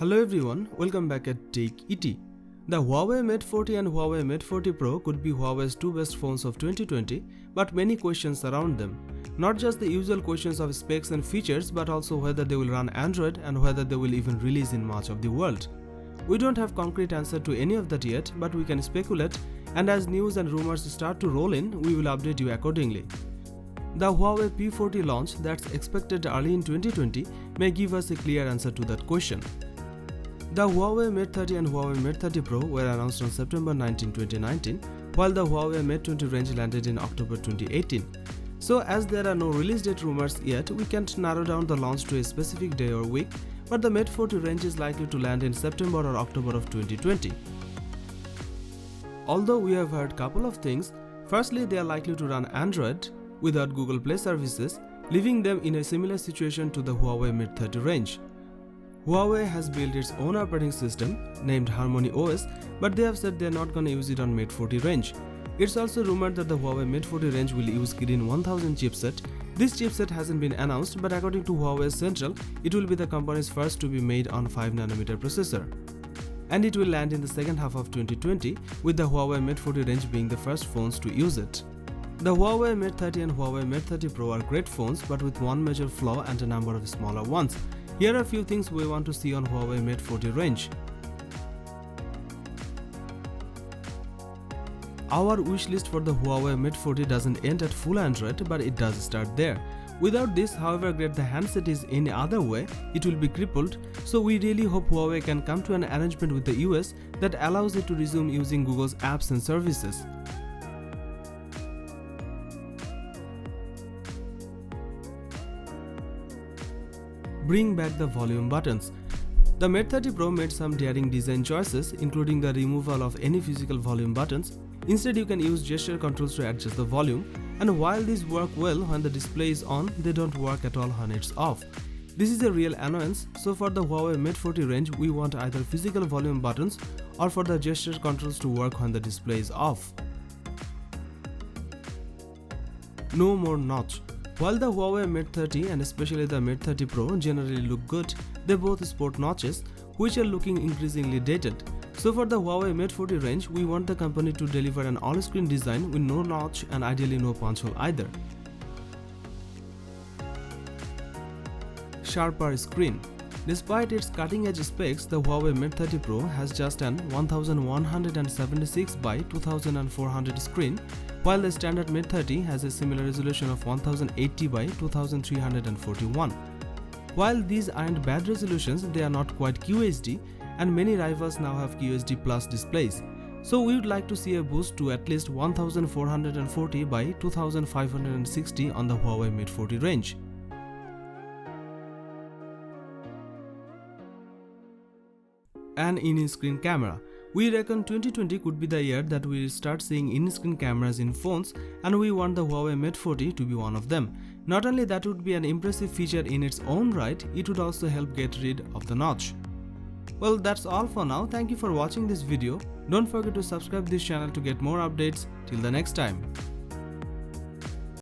Hello everyone, welcome back at Tech ET. The Huawei Mate 40 and Huawei Mate 40 Pro could be Huawei's two best phones of 2020, but many questions surround them. Not just the usual questions of specs and features, but also whether they will run Android and whether they will even release in much of the world. We don't have concrete answer to any of that yet, but we can speculate, and as news and rumors start to roll in, we will update you accordingly. The Huawei P40 launch that's expected early in 2020 may give us a clear answer to that question. The Huawei Mate 30 and Huawei Mate 30 Pro were announced on September 19, 2019, while the Huawei Mate 20 range landed in October 2018. So as there are no release date rumors yet, we can't narrow down the launch to a specific day or week, but the Mate 40 range is likely to land in September or October of 2020. Although we have heard couple of things, firstly they are likely to run Android without Google Play services, leaving them in a similar situation to the Huawei Mate 30 range. Huawei has built its own operating system named Harmony OS, but they have said they are not gonna use it on Mate 40 range. It's also rumored that the Huawei Mate 40 range will use Kirin 1000 chipset. This chipset hasn't been announced, but according to Huawei Central, it will be the company's first to be made on 5nm processor. And it will land in the second half of 2020, with the Huawei Mate 40 range being the first phones to use it. The Huawei Mate 30 and Huawei Mate 30 Pro are great phones, but with one major flaw and a number of smaller ones. Here are a few things we want to see on Huawei Mate 40 range. Our wish list for the Huawei Mate 40 doesn't end at full Android, but it does start there. Without this, however great the handset is in other way, it will be crippled, so we really hope Huawei can come to an arrangement with the US that allows it to resume using Google's apps and services. Bring back the volume buttons. The Mate 30 Pro made some daring design choices, including the removal of any physical volume buttons. Instead, you can use gesture controls to adjust the volume, and while these work well when the display is on, they don't work at all when it's off. This is a real annoyance, so for the Huawei Mate 40 range, we want either physical volume buttons or for the gesture controls to work when the display is off. No more notch. While the Huawei Mate 30 and especially the Mate 30 Pro generally look good, they both sport notches, which are looking increasingly dated. So for the Huawei Mate 40 range, we want the company to deliver an all-screen design with no notch and ideally no punch hole either. Sharper screen. Despite its cutting-edge specs, the Huawei Mate 30 Pro has just an 1176 by 2400 screen, while the standard Mate 30 has a similar resolution of 1080 by 2341. While these aren't bad resolutions, they are not quite QHD, and many rivals now have QHD Plus displays. So we would like to see a boost to at least 1440 by 2560 on the Huawei Mate 40 range. An in-screen camera. We reckon 2020 could be the year that we start seeing in-screen cameras in phones, and we want the Huawei Mate 40 to be one of them. Not only that would be an impressive feature in its own right, it would also help get rid of the notch. Well, that's all for now. Thank you for watching this video. Don't forget to subscribe this channel to get more updates. Till the next time.